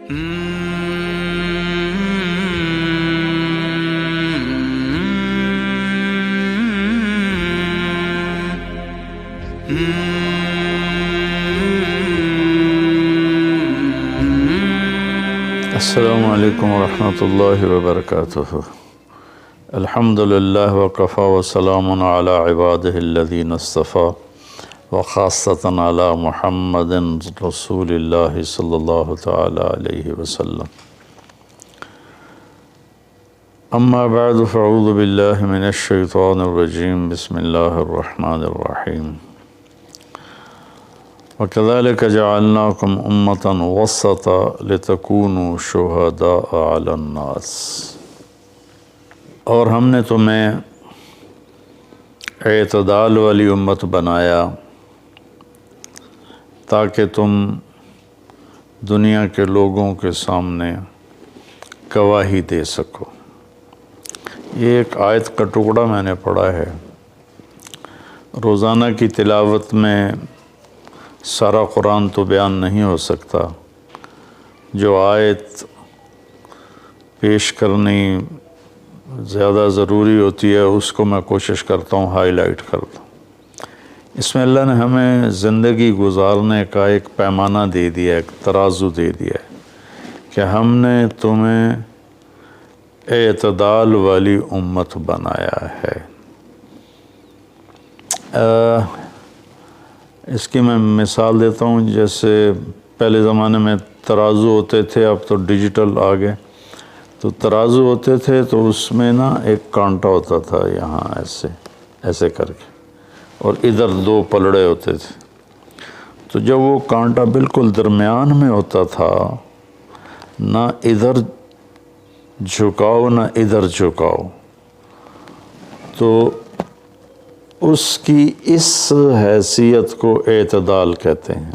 السلام علیکم ورحمۃ اللہ وبرکاتہ۔ الحمدللہ وکفی وسلام علی عبادہ الذین اصطفیٰ وخاصۃ علی محمد رسول اللہ صلی اللہ تعالی علیہ وسلم۔ اما بعد فاعوذ باللہ من الشیطان الرجیم، بسم اللہ الرحمن الرحیم۔ وَكَذَلِكَ جَعَلْنَاكُمْ أُمَّةً وَسَطًا لِتَكُونُوا شُهَدَاءَ عَلَى النَّاسِ، اور ہم نے تمہیں اعتدال والی امت بنایا تاکہ تم دنیا کے لوگوں کے سامنے گواہی دے سکو۔ یہ ایک آیت کا ٹکڑا میں نے پڑھا ہے۔ روزانہ کی تلاوت میں سارا قرآن تو بیان نہیں ہو سکتا، جو آیت پیش کرنی زیادہ ضروری ہوتی ہے اس کو میں کوشش کرتا ہوں ہائی لائٹ کر دوں۔ اس میں اللہ نے ہمیں زندگی گزارنے کا ایک پیمانہ دے دیا، ایک ترازو دے دیا ہے کہ ہم نے تمہیں اعتدال والی امت بنایا ہے۔ اس کی میں مثال دیتا ہوں، جیسے پہلے زمانے میں ترازو ہوتے تھے، اب تو ڈیجیٹل آ گئے۔ تو ترازو ہوتے تھے تو اس میں نا ایک کانٹا ہوتا تھا یہاں ایسے کر کے، اور ادھر دو پلڑے ہوتے تھے۔ تو جب وہ کانٹا بالکل درمیان میں ہوتا تھا، نہ ادھر جھکاؤ نہ ادھر جھکاؤ، تو اس کی اس حیثیت کو اعتدال کہتے ہیں۔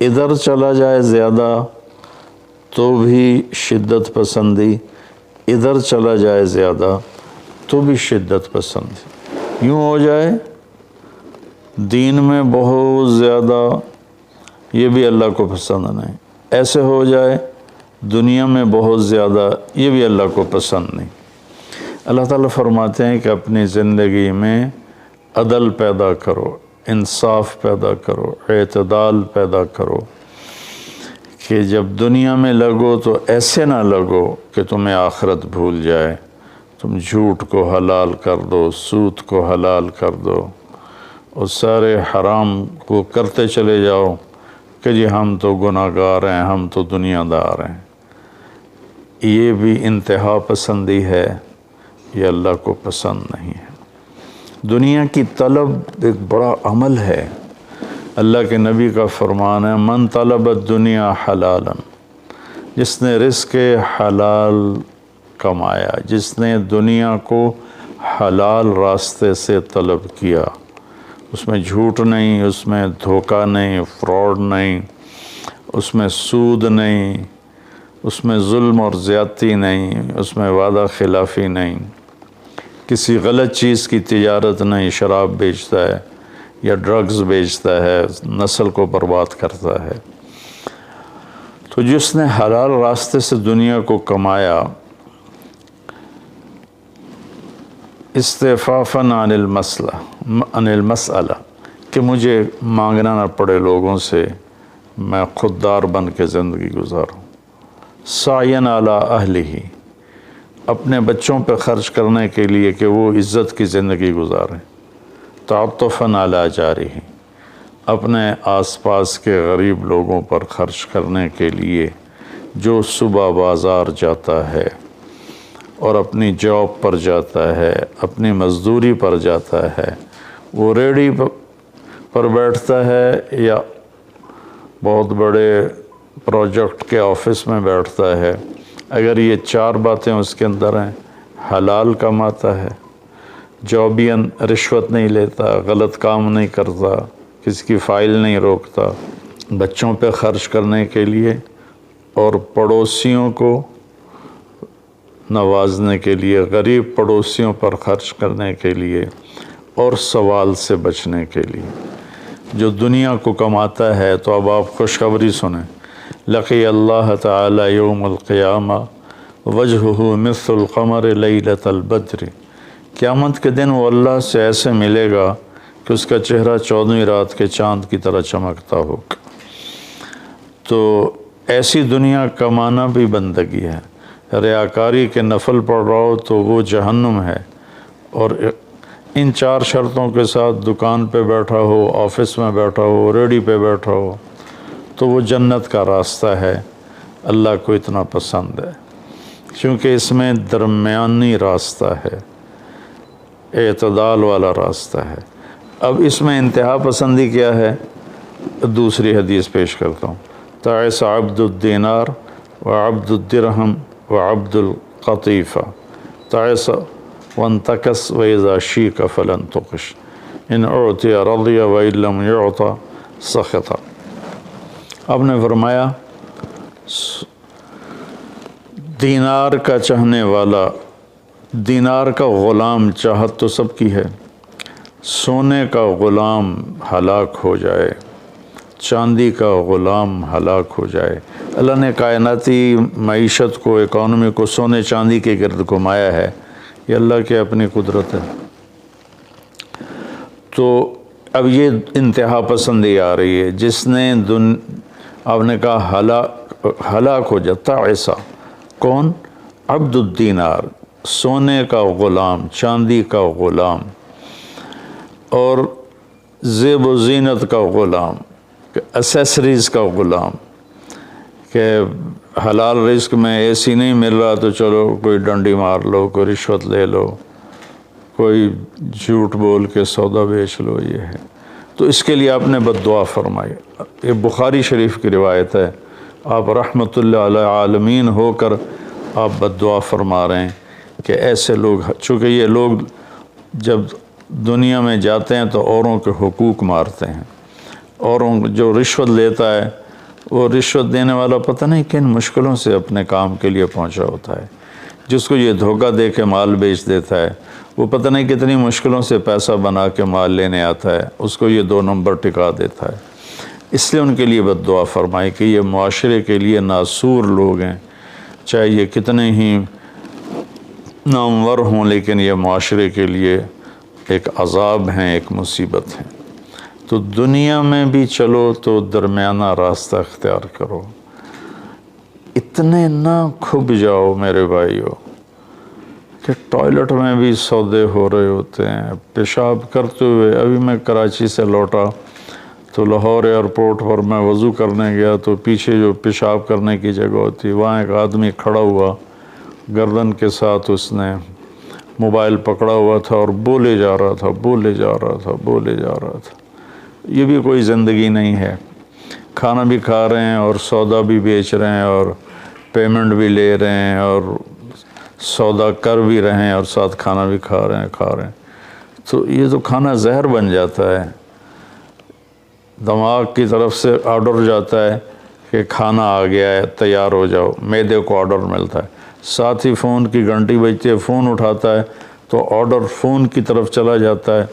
ادھر چلا جائے زیادہ تو بھی شدت پسندی، ادھر چلا جائے زیادہ تو بھی شدت پسندی۔ یوں ہو جائے دین میں بہت زیادہ، یہ بھی اللہ کو پسند نہیں۔ ایسے ہو جائے دنیا میں بہت زیادہ، یہ بھی اللہ کو پسند نہیں۔ اللہ تعالیٰ فرماتے ہیں کہ اپنی زندگی میں عدل پیدا کرو، انصاف پیدا کرو، اعتدال پیدا کرو، کہ جب دنیا میں لگو تو ایسے نہ لگو کہ تمہیں آخرت بھول جائے، تم جھوٹ کو حلال کر دو، سود کو حلال کر دو، اور سارے حرام کو کرتے چلے جاؤ کہ جی ہم تو گناہ گار ہیں، ہم تو دنیا دار ہیں۔ یہ بھی انتہا پسندی ہے، یہ اللہ کو پسند نہیں ہے۔ دنیا کی طلب ایک بڑا عمل ہے۔ اللہ کے نبی کا فرمان ہے، من طلب الدنیا حلالا، جس نے رزق حلال کمایا، جس نے دنیا کو حلال راستے سے طلب کیا، اس میں جھوٹ نہیں، اس میں دھوکہ نہیں، فراڈ نہیں، اس میں سود نہیں، اس میں ظلم اور زیادتی نہیں، اس میں وعدہ خلافی نہیں، کسی غلط چیز کی تجارت نہیں، شراب بیچتا ہے یا ڈرگز بیچتا ہے، نسل کو برباد کرتا ہے۔ تو جس نے حلال راستے سے دنیا کو کمایا، استعفافاً عن المسئلہ، کہ مجھے مانگنا نہ پڑے لوگوں سے، میں خوددار بن کے زندگی گزاروں۔ سعیاً علی اہلہ، اپنے بچوں پہ خرچ کرنے کے لیے کہ وہ عزت کی زندگی گزاریں۔ تعطفاً علی جارہ، اپنے آس پاس کے غریب لوگوں پر خرچ کرنے کے لیے، جو صبح بازار جاتا ہے اور اپنی جاب پر جاتا ہے، اپنی مزدوری پر جاتا ہے، وہ ریڑھی پر بیٹھتا ہے یا بہت بڑے پروجیکٹ کے آفس میں بیٹھتا ہے، اگر یہ چار باتیں اس کے اندر ہیں، حلال کماتا ہے، جابین رشوت نہیں لیتا، غلط کام نہیں کرتا، کسی کی فائل نہیں روکتا، بچوں پہ خرچ کرنے کے لیے اور پڑوسیوں کو نوازنے کے لیے، غریب پڑوسیوں پر خرچ کرنے کے لیے اور سوال سے بچنے کے لیے، جو دنیا کو کماتا ہے۔ تو اب آپ خوشخبری سنیں، لقی اللہ تعالی یوم القیامہ وجہہ مثل القمر لیلۃ البدر، قیامت کے دن وہ اللہ سے ایسے ملے گا کہ اس کا چہرہ 14ویں رات کے چاند کی طرح چمکتا ہوگا۔ تو ایسی دنیا کمانا بھی بندگی ہے۔ ریاکاری کے نفل پڑھ رہا ہو تو وہ جہنم ہے، اور ان 4 شرطوں کے ساتھ دکان پہ بیٹھا ہو، آفس میں بیٹھا ہو، ریڈی پہ بیٹھا ہو تو وہ جنت کا راستہ ہے، اللہ کو اتنا پسند ہے، کیونکہ اس میں درمیانی راستہ ہے، اعتدال والا راستہ ہے۔ اب اس میں انتہا پسندی کیا ہے؟ دوسری حدیث پیش کرتا ہوں، تعس عبد الدینار وعبد الدرہم وعبد القطیفہ، تعس وانتکس وإذا شیک فلن تقش، ان اعطی رضی وإن لم یعط سخط۔ اب نے فرمایا دینار کا چاہنے والا، دینار کا غلام، چاہت تو سب کی ہے، سونے کا غلام ہلاک ہو جائے، چاندی کا غلام ہلاک ہو جائے۔ اللہ نے کائناتی معیشت کو، اکانومی کو سونے چاندی کے گرد گھمایا ہے، یہ اللہ کی اپنی قدرت ہے۔ تو اب یہ انتہا پسندی آ رہی ہے، جس نے آپ نے کہا ہلاک ہو جاتا ایسا، کون؟ عبد الدینار، سونے کا غلام، چاندی کا غلام، اور زیب و زینت کا غلام، اسیسریز کا غلام، کہ حلال رزق میں ایسی نہیں مل رہا تو چلو کوئی ڈنڈی مار لو، کوئی رشوت لے لو، کوئی جھوٹ بول کے سودا بیچ لو، یہ ہے۔ تو اس کے لیے آپ نے بد دعا فرمائی۔ یہ بخاری شریف کی روایت ہے، آپ رحمت اللہ علیہ عالمین ہو کر آپ بد دعا فرما رہے ہیں کہ ایسے لوگ، چونکہ یہ لوگ جب دنیا میں جاتے ہیں تو اوروں کے حقوق مارتے ہیں، اوروں جو رشوت لیتا ہے، وہ رشوت دینے والا پتہ نہیں کن مشکلوں سے اپنے کام کے لیے پہنچا ہوتا ہے، جس کو یہ دھوکہ دے کے مال بیچ دیتا ہے، وہ پتہ نہیں کتنی مشکلوں سے پیسہ بنا کے مال لینے آتا ہے، اس کو یہ 2 نمبر ٹکا دیتا ہے۔ اس لیے ان کے لیے بد دعا فرمائی کہ یہ معاشرے کے لیے ناسور لوگ ہیں، چاہے یہ کتنے ہی نامور ہوں، لیکن یہ معاشرے کے لیے ایک عذاب ہیں، ایک مصیبت ہے۔ تو دنیا میں بھی چلو تو درمیانہ راستہ اختیار کرو، اتنے نہ کھب جاؤ میرے بھائیو کہ ٹوائلٹ میں بھی سودے ہو رہے ہوتے ہیں، پیشاب کرتے ہوئے۔ ابھی میں کراچی سے لوٹا تو لاہور ایئرپورٹ پر میں وضو کرنے گیا تو پیچھے جو پیشاب کرنے کی جگہ ہوتی، وہاں ایک آدمی کھڑا ہوا، گردن کے ساتھ اس نے موبائل پکڑا ہوا تھا اور بولے جا رہا تھا، بولے جا رہا تھا، بولے جا رہا تھا۔ یہ بھی کوئی زندگی نہیں ہے، کھانا بھی کھا رہے ہیں اور سودا بھی بیچ رہے ہیں اور پیمنٹ بھی لے رہے ہیں اور سودا کر بھی رہے ہیں اور ساتھ کھانا بھی کھا رہے ہیں۔ تو یہ تو کھانا زہر بن جاتا ہے، دماغ کی طرف سے آرڈر جاتا ہے کہ کھانا آ گیا ہے، تیار ہو جاؤ، معدے کو آرڈر ملتا ہے، ساتھ ہی فون کی گھنٹی بجتی ہے، فون اٹھاتا ہے تو آرڈر فون کی طرف چلا جاتا ہے،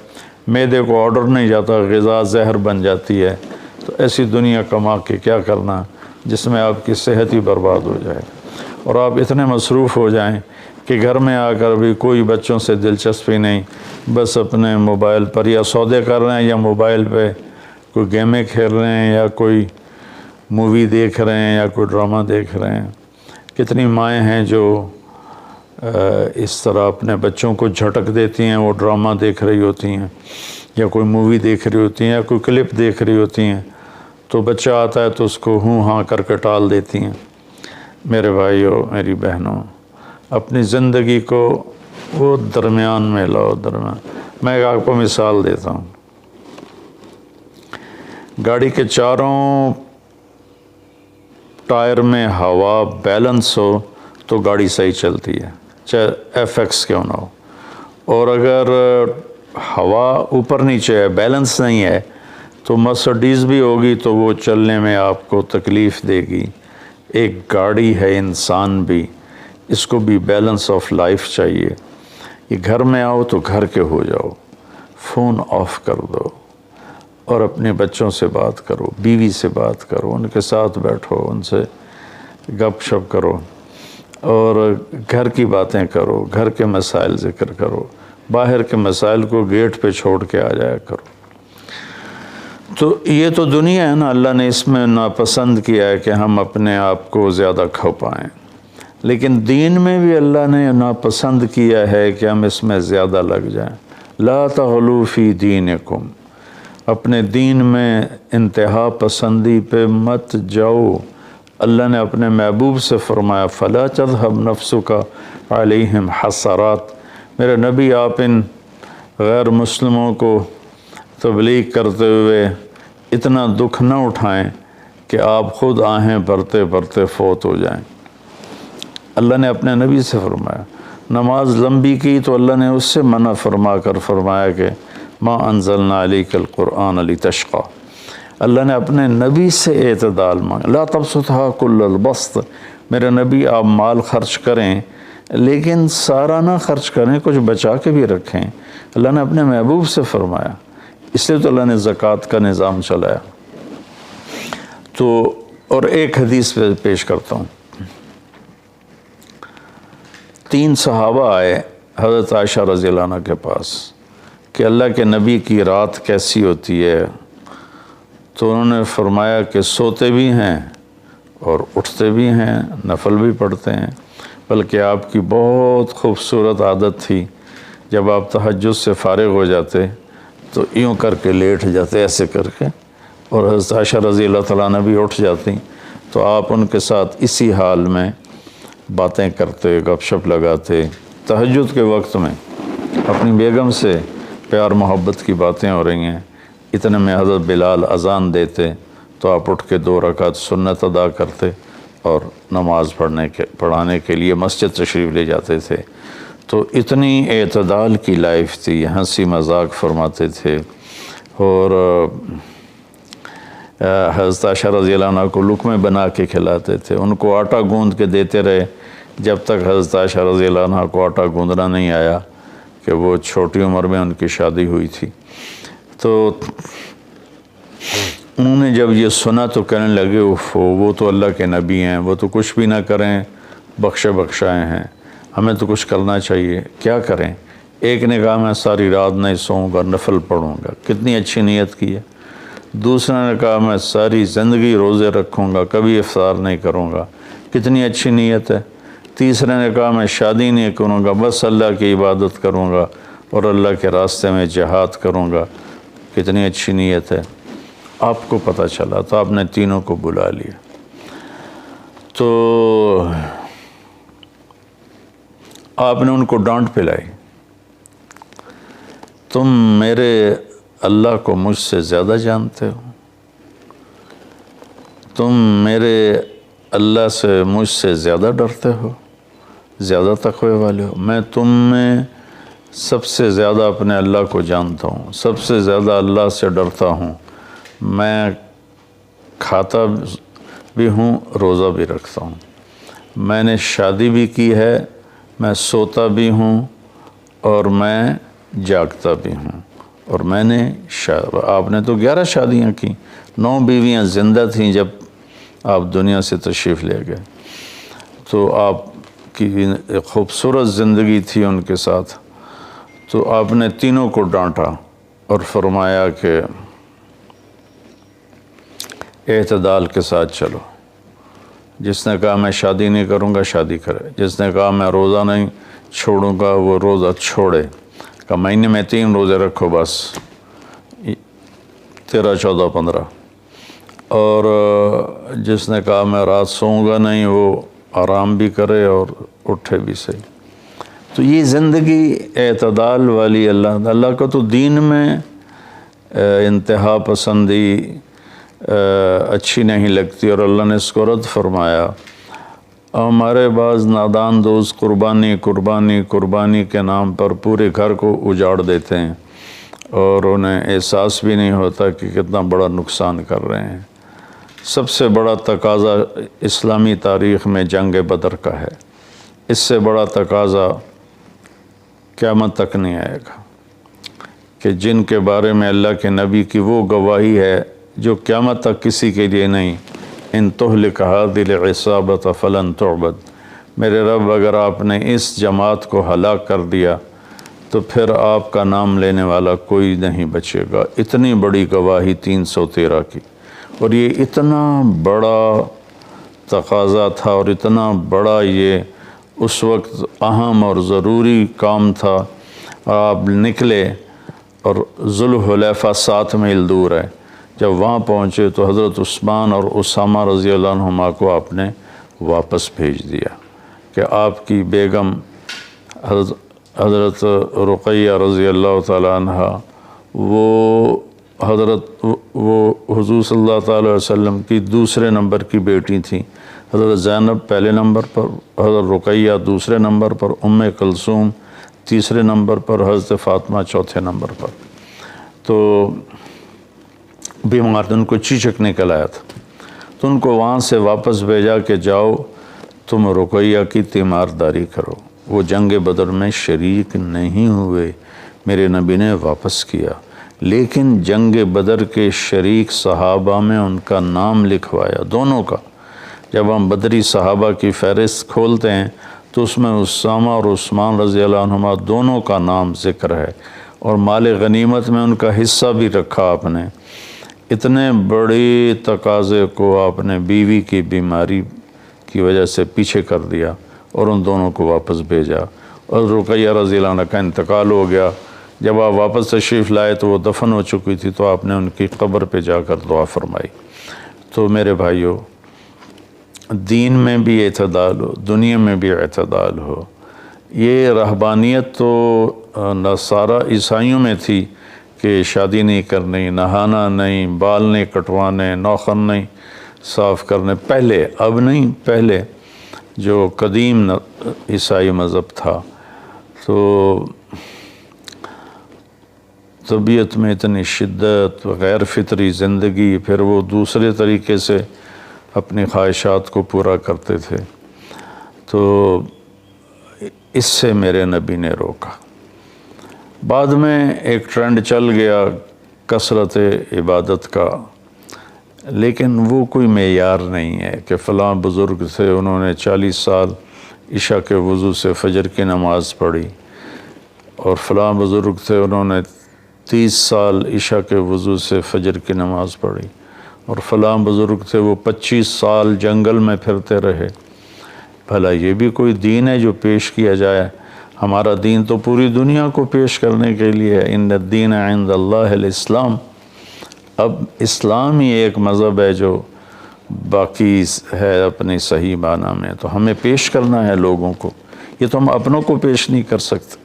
معدے کو آرڈر نہیں جاتا، غذا زہر بن جاتی ہے۔ تو ایسی دنیا کما کے کیا کرنا جس میں آپ کی صحت ہی برباد ہو جائے اور آپ اتنے مصروف ہو جائیں کہ گھر میں آ کر بھی کوئی بچوں سے دلچسپی نہیں، بس اپنے موبائل پر یا سودے کر رہے ہیں یا موبائل پہ کوئی گیمیں کھیل رہے ہیں یا کوئی مووی دیکھ رہے ہیں یا کوئی ڈرامہ دیکھ رہے ہیں۔ کتنی مائیں ہیں جو اس طرح اپنے بچوں کو جھٹک دیتی ہیں، وہ ڈرامہ دیکھ رہی ہوتی ہیں یا کوئی مووی دیکھ رہی ہوتی ہیں یا کوئی کلپ دیکھ رہی ہوتی ہیں، تو بچہ آتا ہے تو اس کو ہوں ہاں کر کے ٹال دیتی ہیں۔ میرے بھائیو، میری بہنوں، اپنی زندگی کو وہ درمیان میں لاؤ، درمیان۔ میں ایک آپ کو مثال دیتا ہوں، گاڑی کے چاروں ٹائر میں ہوا بیلنس ہو تو گاڑی صحیح چلتی ہے، چاہے ایف ایکس کیوں نہ ہو، اور اگر ہوا اوپر نیچے ہے، بیلنس نہیں ہے، تو مرسڈیز بھی ہوگی تو وہ چلنے میں آپ کو تکلیف دے گی۔ ایک گاڑی ہے، انسان بھی، اس کو بھی بیلنس آف لائف چاہیے۔ یہ گھر میں آؤ تو گھر کے ہو جاؤ، فون آف کر دو، اور اپنے بچوں سے بات کرو، بیوی سے بات کرو، ان کے ساتھ بیٹھو، ان سے گپ شپ کرو، اور گھر کی باتیں کرو، گھر کے مسائل ذکر کرو، باہر کے مسائل کو گیٹ پہ چھوڑ کے آ جایا کرو۔ تو یہ تو دنیا ہے نا، اللہ نے اس میں ناپسند کیا ہے کہ ہم اپنے آپ کو زیادہ کھو پائیں، لیکن دین میں بھی اللہ نے ناپسند کیا ہے کہ ہم اس میں زیادہ لگ جائیں۔ لا تغلوا فی دینکم، اپنے دین میں انتہا پسندی پہ مت جاؤ۔ اللہ نے اپنے محبوب سے فرمایا فلا تذهب نفسك علیہم حسرات، میرے نبی آپ ان غیر مسلموں کو تبلیغ کرتے ہوئے اتنا دکھ نہ اٹھائیں کہ آپ خود آہیں بھرتے بھرتے فوت ہو جائیں۔ اللہ نے اپنے نبی سے فرمایا، نماز لمبی کی تو اللہ نے اس سے منع فرما کر فرمایا کہ ما انزلنا علیک القرآن لتشقی۔ اللہ نے اپنے نبی سے اعتدال مانگا، لا تبسطھا کل البسط، میرے نبی آپ مال خرچ کریں لیکن سارا نہ خرچ کریں، کچھ بچا کے بھی رکھیں۔ اللہ نے اپنے محبوب سے فرمایا، اس لیے تو اللہ نے زکوٰۃ کا نظام چلایا۔ تو اور ایک حدیث پہ پیش کرتا ہوں، 3 صحابہ آئے حضرت عائشہ رضی اللہ عنہ کے پاس کہ اللہ کے نبی کی رات کیسی ہوتی ہے، تو انہوں نے فرمایا کہ سوتے بھی ہیں اور اٹھتے بھی ہیں، نفل بھی پڑھتے ہیں، بلکہ آپ کی بہت خوبصورت عادت تھی جب آپ تہجد سے فارغ ہو جاتے تو یوں کر کے لیٹ جاتے، ایسے کر کے، اور حضرت عائشہ رضی اللہ تعالیٰ عنہ بھی اٹھ جاتی تو آپ ان کے ساتھ اسی حال میں باتیں کرتے، گپ شپ لگاتے۔ تہجد کے وقت میں اپنی بیگم سے پیار محبت کی باتیں ہو رہی ہیں، اتنے میں حضرت بلال اذان دیتے تو آپ اٹھ کے 2 رکعت سنت ادا کرتے اور نماز پڑھانے کے لیے مسجد تشریف لے جاتے تھے۔ تو اتنی اعتدال کی لائف تھی، ہنسی مذاق فرماتے تھے، اور حضرت عائشہ رضی اللہ عنہ کو لقمے بنا کے کھلاتے تھے، ان کو آٹا گوندھ کے دیتے رہے جب تک حضرت عائشہ رضی اللہ عنہ کو آٹا گوندھنا نہیں آیا، کہ وہ چھوٹی عمر میں ان کی شادی ہوئی تھی۔ تو انہوں نے جب یہ سنا تو کہنے لگے وہ تو اللہ کے نبی ہیں، وہ تو کچھ بھی نہ کریں، بخشے بخشائے ہیں، ہمیں تو کچھ کرنا چاہیے، کیا کریں؟ ایک نے کہا میں ساری رات نہیں سوؤں گا، نفل پڑھوں گا، کتنی اچھی نیت کی ہے۔ دوسرے نے کہا میں ساری زندگی روزے رکھوں گا، کبھی افطار نہیں کروں گا، کتنی اچھی نیت ہے۔ تیسرے نے کہا میں شادی نہیں کروں گا، بس اللہ کی عبادت کروں گا اور اللہ کے راستے میں جہاد کروں گا، کتنی اچھی نیت ہے۔ آپ کو پتہ چلا تو آپ نے تینوں کو بلا لیا، تو آپ نے ان کو ڈانٹ پلائی، تم میرے اللہ کو مجھ سے زیادہ جانتے ہو، تم میرے اللہ سے مجھ سے زیادہ ڈرتے ہو، زیادہ تقوی والے ہو، میں تم میں سب سے زیادہ اپنے اللہ کو جانتا ہوں، سب سے زیادہ اللہ سے ڈرتا ہوں، میں کھاتا بھی ہوں، روزہ بھی رکھتا ہوں، میں نے شادی بھی کی ہے، میں سوتا بھی ہوں اور میں جاگتا بھی ہوں، اور میں نے آپ نے تو 11 شادیاں کی، 9 بیویاں زندہ تھیں جب آپ دنیا سے تشریف لے گئے، تو آپ کی ایک خوبصورت زندگی تھی ان کے ساتھ۔ تو آپ نے تینوں کو ڈانٹا اور فرمایا کہ اعتدال کے ساتھ چلو، جس نے کہا میں شادی نہیں کروں گا شادی کرے، جس نے کہا میں روزہ نہیں چھوڑوں گا وہ روزہ چھوڑے، کہ مہینے میں 3 روزے رکھو بس، 13، 14، 15، اور جس نے کہا میں رات سوؤں گا نہیں وہ آرام بھی کرے اور اٹھے بھی صحیح۔ تو یہ زندگی اعتدال والی اللہ کو تو دین میں انتہا پسندی اچھی نہیں لگتی، اور اللہ نے اس کو رد فرمایا۔ ہمارے بعض نادان دوست قربانی کے نام پر پورے گھر کو اجاڑ دیتے ہیں اور انہیں احساس بھی نہیں ہوتا کہ کتنا بڑا نقصان کر رہے ہیں۔ سب سے بڑا تقاضا اسلامی تاریخ میں جنگ بدر کا ہے، اس سے بڑا تقاضا قیامت تک نہیں آئے گا کہ جن کے بارے میں اللہ کے نبی کی وہ گواہی ہے جو قیامت تک کسی کے لیے نہیں، ان تہلک هذه العصابة فلن تعبد، میرے رب اگر آپ نے اس جماعت کو ہلاک کر دیا تو پھر آپ کا نام لینے والا کوئی نہیں بچے گا۔ اتنی بڑی گواہی 313 کی، اور یہ اتنا بڑا تقاضا تھا اور اتنا بڑا یہ اس وقت اہم اور ضروری کام تھا۔ آپ نکلے اور ذوالحلیفہ 7 میل دور ہے، جب وہاں پہنچے تو حضرت عثمان اور اسامہ رضی اللہ عنہما کو آپ نے واپس بھیج دیا کہ آپ کی بیگم حضرت رقیہ رضی اللہ تعالی عنہ وہ حضور صلی اللہ تعالی وسلم کی دوسرے نمبر کی بیٹی تھیں۔ حضرت زینب پہلے نمبر پر، حضرت رقیہ دوسرے نمبر پر، ام کلثوم تیسرے نمبر پر، حضرت فاطمہ چوتھے نمبر پر۔ تو بیمار تھے، ان کو چیچک نکل آیا تھا، تو ان کو وہاں سے واپس بھیجا کہ جاؤ تم رقیہ کی تیمارداری کرو۔ وہ جنگ بدر میں شریک نہیں ہوئے، میرے نبی نے واپس کیا، لیکن جنگ بدر کے شریک صحابہ میں ان کا نام لکھوایا، دونوں کا۔ جب ہم بدری صحابہ کی فہرست کھولتے ہیں تو اس میں اسامہ اور عثمان رضی اللہ عنہما دونوں کا نام ذکر ہے، اور مال غنیمت میں ان کا حصہ بھی رکھا آپ نے۔ اتنے بڑے تقاضے کو آپ نے بیوی کی بیماری کی وجہ سے پیچھے کر دیا اور ان دونوں کو واپس بھیجا، اور رقیہ رضی اللہ عنہ کا انتقال ہو گیا۔ جب آپ واپس تشریف لائے تو وہ دفن ہو چکی تھی، تو آپ نے ان کی قبر پہ جا کر دعا فرمائی۔ تو میرے بھائیو، دین میں بھی اعتدال ہو، دنیا میں بھی اعتدال ہو۔ یہ رہبانیت تو نصارہ عیسائیوں میں تھی کہ شادی نہیں کرنی، نہانا نہیں، بال نہیں کٹوانے، ناخن نہیں صاف کرنے، پہلے، اب نہیں، پہلے جو قدیم عیسائی مذہب تھا۔ تو طبیعت میں اتنی شدت، غیر فطری زندگی، پھر وہ دوسرے طریقے سے اپنی خواہشات کو پورا کرتے تھے، تو اس سے میرے نبی نے روکا۔ بعد میں ایک ٹرینڈ چل گیا کثرت عبادت کا، لیکن وہ کوئی معیار نہیں ہے کہ فلاں بزرگ تھے، انہوں نے 40 سال عشاء کے وضو سے فجر کی نماز پڑھی، اور فلاں بزرگ تھے، انہوں نے 30 سال عشاء کے وضو سے فجر کی نماز پڑھی، اور فلاں بزرگ تھے وہ 25 سال جنگل میں پھرتے رہے۔ بھلا یہ بھی کوئی دین ہے جو پیش کیا جائے؟ ہمارا دین تو پوری دنیا کو پیش کرنے کے لیے ہے۔ ان الدین عند اللہ الاسلام۔ اب اسلام ہی ایک مذہب ہے جو باقی ہے اپنی صحیح معنی میں، تو ہمیں پیش کرنا ہے لوگوں کو، یہ تو ہم اپنوں کو پیش نہیں کر سکتے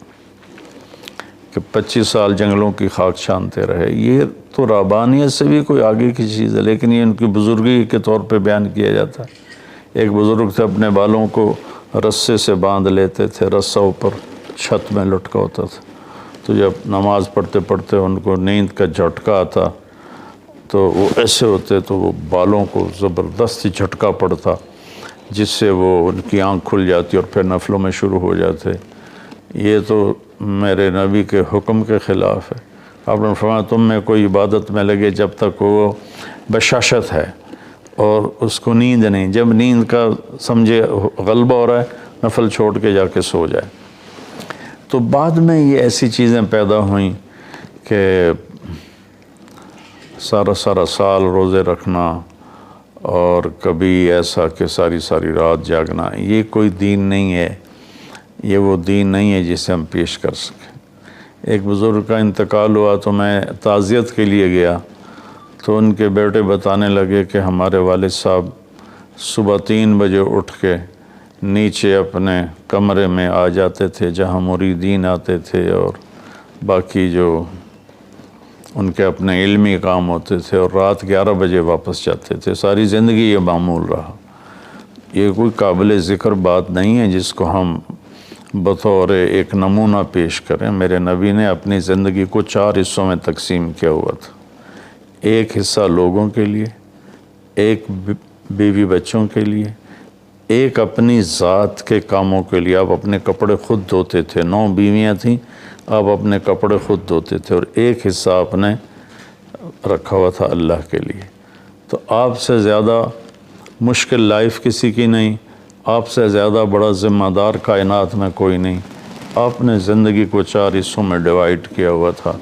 کہ 25 سال جنگلوں کی خاک چھانتے رہے۔ یہ تو رہبانیت سے بھی کوئی آگے کی چیز ہے، لیکن یہ ان کی بزرگی کے طور پہ بیان کیا جاتا ہے۔ ایک بزرگ تھے، اپنے بالوں کو رسے سے باندھ لیتے تھے، رسہ اوپر چھت میں لٹکا ہوتا تھا، تو جب نماز پڑھتے پڑھتے ان کو نیند کا جھٹکا آتا تو وہ ایسے ہوتے تو وہ بالوں کو زبردستی جھٹکا پڑتا، جس سے وہ ان کی آنکھ کھل جاتی اور پھر نفلوں میں شروع ہو جاتے۔ یہ تو میرے نبی کے حکم کے خلاف ہے۔ آپ نے فرمایا تم میں کوئی عبادت میں لگے جب تک وہ بشاشت ہے اور اس کو نیند نہیں، جب نیند کا سمجھے غلبہ ہو رہا ہے نفل چھوڑ کے جا کے سو جائے۔ تو بعد میں یہ ایسی چیزیں پیدا ہوئیں کہ سارا سال روزے رکھنا، اور کبھی ایسا کہ ساری رات جاگنا، یہ کوئی دین نہیں ہے، یہ وہ دین نہیں ہے جسے ہم پیش کر سکیں۔ ایک بزرگ کا انتقال ہوا تو میں تعزیت کے لیے گیا، تو ان کے بیٹے بتانے لگے کہ ہمارے والد صاحب صبح 3 بجے اٹھ کے نیچے اپنے کمرے میں آ جاتے تھے جہاں مریدین آتے تھے، اور باقی جو ان کے اپنے علمی کام ہوتے تھے، اور رات 11 بجے واپس جاتے تھے۔ ساری زندگی یہ معمول رہا۔ یہ کوئی قابل ذکر بات نہیں ہے جس کو ہم بطور ایک نمونہ پیش کریں۔ میرے نبی نے اپنی زندگی کو 4 حصوں میں تقسیم کیا ہوا تھا۔ ایک حصہ لوگوں کے لیے، ایک بیوی بچوں کے لیے، ایک اپنی ذات کے کاموں کے لیے۔ آپ اپنے کپڑے خود دھوتے تھے، 9 بیویاں تھیں، آپ اپنے کپڑے خود دھوتے تھے اور ایک حصہ آپ نے رکھا ہوا تھا اللہ کے لیے۔ تو آپ سے زیادہ مشکل لائف کسی کی نہیں، آپ سے زیادہ بڑا ذمہ دار کائنات میں کوئی نہیں۔ آپ نے زندگی کو 4 حصوں میں ڈیوائیڈ کیا ہوا تھا۔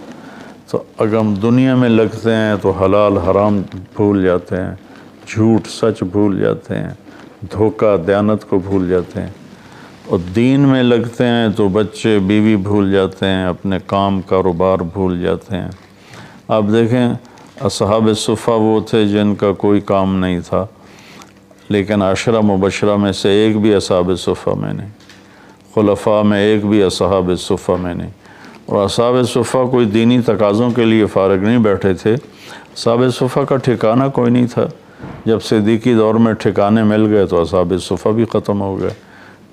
تو اگر ہم دنیا میں لگتے ہیں تو حلال حرام بھول جاتے ہیں، جھوٹ سچ بھول جاتے ہیں، دھوکہ دیانت کو بھول جاتے ہیں، اور دین میں لگتے ہیں تو بچے بیوی بھول جاتے ہیں، اپنے کام کاروبار بھول جاتے ہیں۔ آپ دیکھیں اصحاب صفہ وہ تھے جن کا کوئی کام نہیں تھا، لیکن 10 مبشرہ میں سے ایک بھی اصحاب صفہ میں نہیں، خلفاء میں ایک بھی اصحاب صفہ میں نہیں۔ اور اصحاب صفہ کوئی دینی تقاضوں کے لیے فارغ نہیں بیٹھے تھے، اصحاب صفہ کا ٹھکانہ کوئی نہیں تھا۔ جب صدیقی دور میں ٹھکانے مل گئے تو اصحاب صفہ بھی ختم ہو گئے۔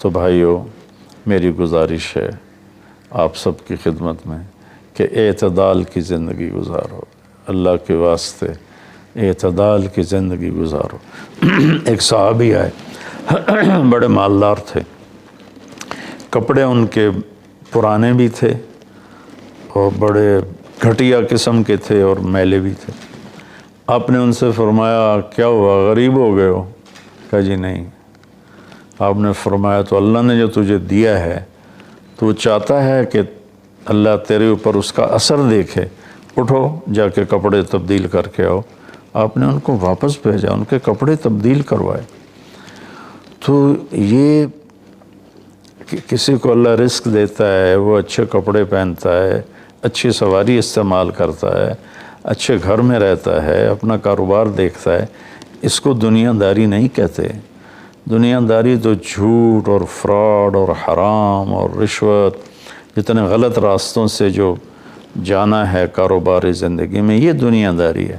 تو بھائیو، میری گزارش ہے آپ سب کی خدمت میں کہ اعتدال کی زندگی گزارو، اللہ کے واسطے اعتدال کی زندگی گزارو۔ ایک صحابی آئے، بڑے مالدار تھے، کپڑے ان کے پرانے بھی تھے اور بڑے گھٹیا قسم کے تھے اور میلے بھی تھے۔ آپ نے ان سے فرمایا کیا ہوا، غریب ہو گئے ہو؟ کہا جی نہیں۔ آپ نے فرمایا تو اللہ نے جو تجھے دیا ہے تو وہ چاہتا ہے کہ اللہ تیرے اوپر اس کا اثر دیکھے، اٹھو جا کے کپڑے تبدیل کر کے آؤ۔ آپ نے ان کو واپس بھیجا، ان کے کپڑے تبدیل کروائے۔ تو یہ کہ کسی کو اللہ رزق دیتا ہے، وہ اچھے کپڑے پہنتا ہے، اچھی سواری استعمال کرتا ہے، اچھے گھر میں رہتا ہے، اپنا کاروبار دیکھتا ہے، اس کو دنیا داری نہیں کہتے۔ دنیا داری تو جھوٹ اور فراڈ اور حرام اور رشوت، جتنے غلط راستوں سے جو جانا ہے کاروباری زندگی میں، یہ دنیا داری ہے۔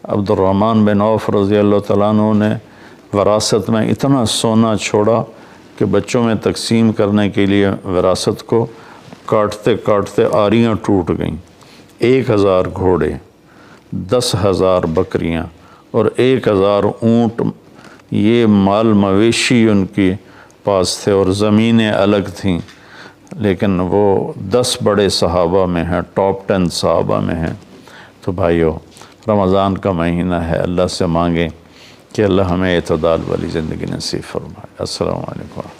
عبد الرحمن بن عوف رضی اللہ تعالیٰ عنہ نے وراثت میں اتنا سونا چھوڑا کہ بچوں میں تقسیم کرنے کے لیے وراثت کو کاٹتے کاٹتے آریاں ٹوٹ گئیں۔ 1000 گھوڑے، 10,000 بکریاں اور 1000 اونٹ، یہ مال مویشی ان کے پاس تھے، اور زمینیں الگ تھیں، لیکن وہ 10 بڑے صحابہ میں ہیں، ٹاپ 10 صحابہ میں ہیں۔ تو بھائیو، رمضان کا مہینہ ہے، اللہ سے مانگیں کہ اللہ ہمیں اعتدال والی زندگی نصیب فرمائے۔ السلام علیکم۔